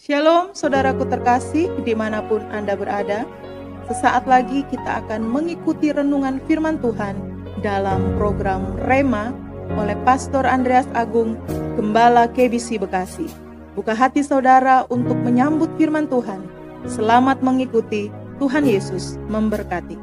Shalom saudaraku terkasih dimanapun Anda berada. Sesaat lagi kita akan mengikuti renungan firman Tuhan dalam program Rema oleh Pastor Andreas Agung, Gembala KBC Bekasi. Buka hati saudara untuk menyambut firman Tuhan. Selamat mengikuti, Tuhan Yesus memberkati.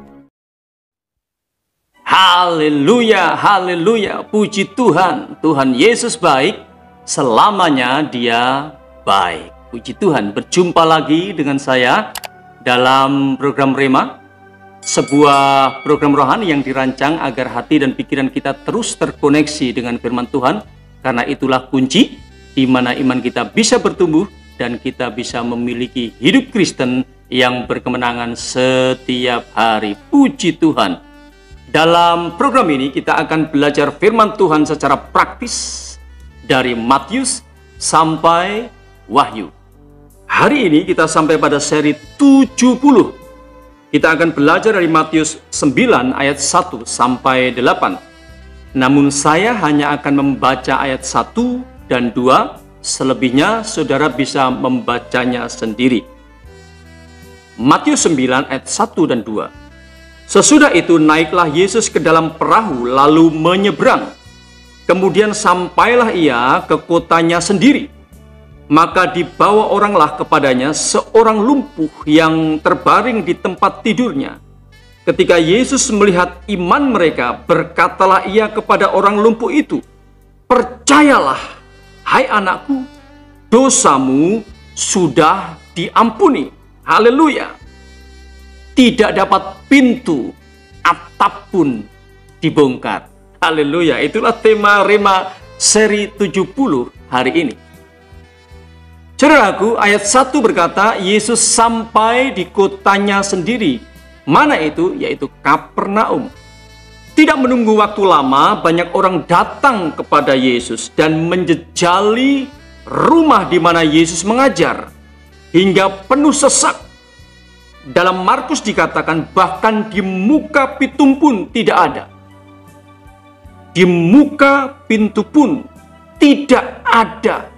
Haleluya, haleluya, puji Tuhan. Tuhan Yesus baik, selamanya Dia baik. Puji Tuhan, berjumpa lagi dengan saya dalam program Rema, sebuah program rohani yang dirancang agar hati dan pikiran kita terus terkoneksi dengan firman Tuhan, karena itulah kunci di mana iman kita bisa bertumbuh dan kita bisa memiliki hidup Kristen yang berkemenangan setiap hari. Puji Tuhan. Dalam program ini kita akan belajar firman Tuhan secara praktis dari Matius sampai Wahyu. Hari ini kita sampai pada seri 70. Kita akan belajar dari Matius 9 ayat 1 sampai 8. Namun saya hanya akan membaca ayat 1 dan 2, selebihnya saudara bisa membacanya sendiri. Matius 9 ayat 1 dan 2. Sesudah itu naiklah Yesus ke dalam perahu lalu menyeberang. Kemudian sampailah ia ke kotanya sendiri. Maka dibawa oranglah kepadanya seorang lumpuh yang terbaring di tempat tidurnya. Ketika Yesus melihat iman mereka, berkatalah ia kepada orang lumpuh itu, "Percayalah, hai anakku, dosamu sudah diampuni." Haleluya. Tidak dapat pintu, atap pun dibongkar. Haleluya. Itulah tema Rema seri 70 hari ini. Saudaraku, ayat 1 berkata, Yesus sampai di kotanya sendiri. Mana itu? Yaitu Kapernaum. Tidak menunggu waktu lama, banyak orang datang kepada Yesus dan menjejali rumah di mana Yesus mengajar, hingga penuh sesak. Dalam Markus dikatakan bahkan di muka pintu pun tidak ada. Di muka pintu pun tidak ada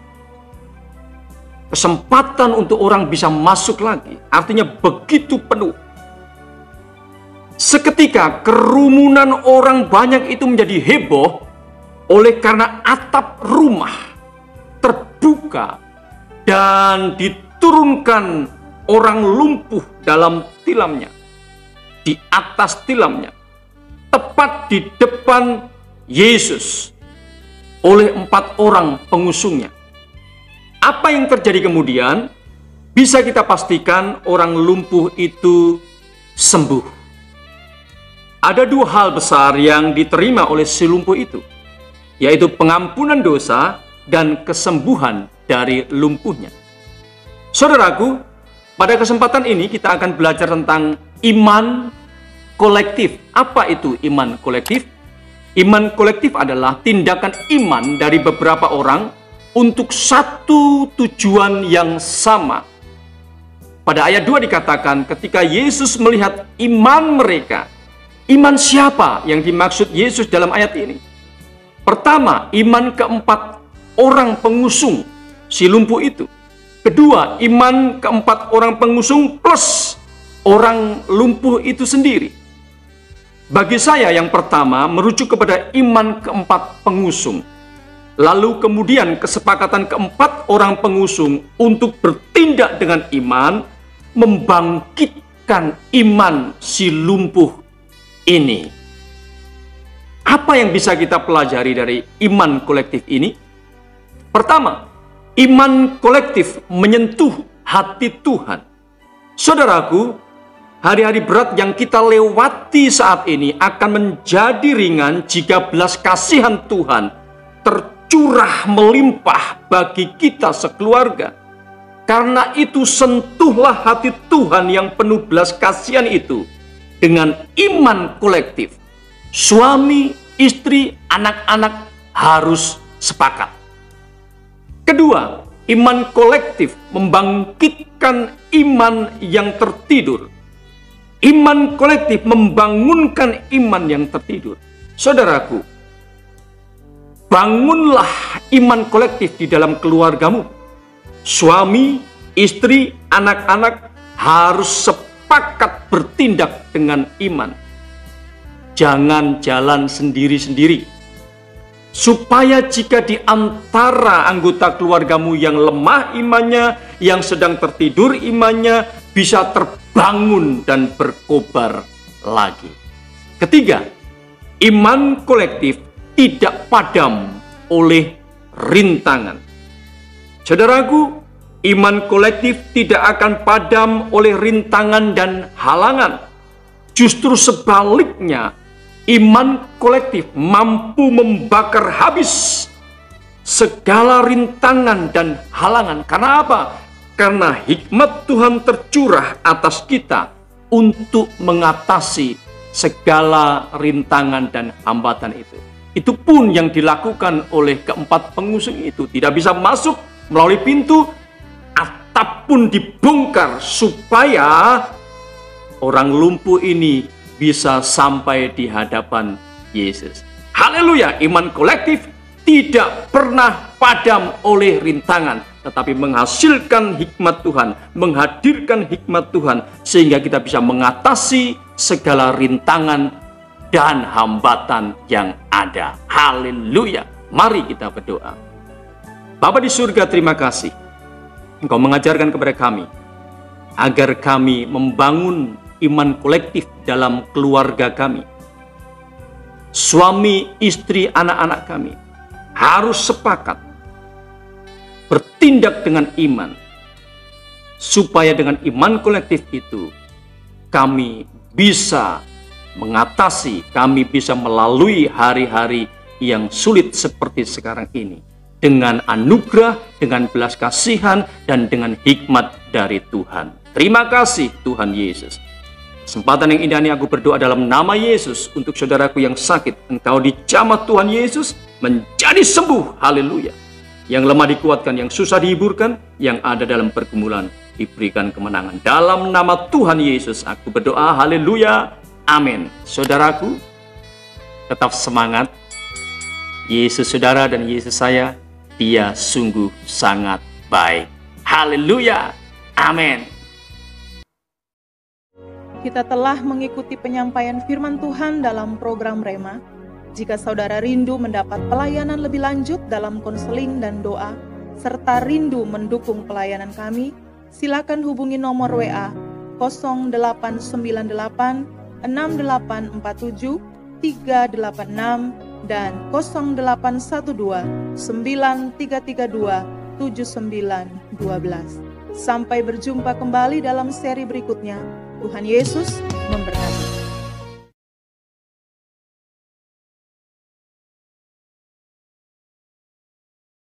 kesempatan untuk orang bisa masuk lagi. Artinya begitu penuh. Seketika kerumunan orang banyak itu menjadi heboh oleh karena atap rumah terbuka dan diturunkan orang lumpuh dalam tilamnya, di atas tilamnya, tepat di depan Yesus oleh 4 orang pengusungnya. Apa yang terjadi kemudian? Bisa kita pastikan orang lumpuh itu sembuh. Ada 2 hal besar yang diterima oleh si lumpuh itu, yaitu pengampunan dosa dan kesembuhan dari lumpuhnya. Saudaraku, pada kesempatan ini kita akan belajar tentang iman kolektif. Apa itu iman kolektif? Iman kolektif adalah tindakan iman dari beberapa orang untuk satu tujuan yang sama. Pada ayat 2 dikatakan ketika Yesus melihat iman mereka. Iman siapa yang dimaksud Yesus dalam ayat ini? Pertama, iman keempat orang pengusung si lumpuh itu. Kedua, iman keempat orang pengusung plus orang lumpuh itu sendiri. Bagi saya yang pertama merujuk kepada iman keempat pengusung. Lalu kemudian kesepakatan keempat orang pengusung untuk bertindak dengan iman, membangkitkan iman si lumpuh ini. Apa yang bisa kita pelajari dari iman kolektif ini? Pertama, iman kolektif menyentuh hati Tuhan. Saudaraku, hari-hari berat yang kita lewati saat ini akan menjadi ringan jika belas kasihan Tuhan curah melimpah bagi kita sekeluarga. Karena itu sentuhlah hati Tuhan yang penuh belas kasihan itu dengan iman kolektif. Suami, istri, anak-anak harus sepakat. Kedua, iman kolektif membangkitkan iman yang tertidur. Iman kolektif membangunkan iman yang tertidur. Saudaraku, bangunlah iman kolektif di dalam keluargamu. Suami istri, anak-anak harus sepakat bertindak dengan iman. Jangan jalan sendiri-sendiri. Supaya jika di antara anggota keluargamu yang lemah imannya, yang sedang tertidur imannya, bisa terbangun dan berkobar lagi. Ketiga, iman kolektif tidak padam oleh rintangan. Saudaraku, iman kolektif tidak akan padam oleh rintangan dan halangan. Justru sebaliknya, iman kolektif mampu membakar habis segala rintangan dan halangan. Karena apa? Karena hikmat Tuhan tercurah atas kita untuk mengatasi segala rintangan dan hambatan itu. Itu pun yang dilakukan oleh keempat pengusung itu. Tidak bisa masuk melalui pintu, atap pun dibongkar supaya orang lumpuh ini bisa sampai di hadapan Yesus. Haleluya, iman kolektif tidak pernah padam oleh rintangan, tetapi menghasilkan hikmat Tuhan, menghadirkan hikmat Tuhan, sehingga kita bisa mengatasi segala rintangan dan hambatan yang ada. Haleluya. Mari kita berdoa. Bapa di surga, terima kasih. Engkau mengajarkan kepada kami agar kami membangun iman kolektif dalam keluarga kami. Suami, istri, anak-anak kami harus sepakat bertindak dengan iman, supaya dengan iman kolektif itu kami bisa mengatasi, kami bisa melalui hari-hari yang sulit seperti sekarang ini dengan anugerah, dengan belas kasihan, dan dengan hikmat dari Tuhan. Terima kasih Tuhan Yesus. Kesempatan yang indah ini aku berdoa dalam nama Yesus untuk saudaraku yang sakit. Engkau dijamah Tuhan Yesus menjadi sembuh. Haleluya. Yang lemah dikuatkan, yang susah dihiburkan, yang ada dalam pergumulan diberikan kemenangan. Dalam nama Tuhan Yesus aku berdoa. Haleluya. Amin. Saudaraku, tetap semangat. Yesus saudara dan Yesus saya, Dia sungguh sangat baik. Haleluya. Amin. Kita telah mengikuti penyampaian firman Tuhan dalam program Rema. Jika saudara rindu mendapat pelayanan lebih lanjut dalam konseling dan doa, serta rindu mendukung pelayanan kami, silakan hubungi nomor WA 0898 6847 386 dan 0812 9332 7912. Sampai berjumpa kembali dalam seri berikutnya. Tuhan Yesus memberkati.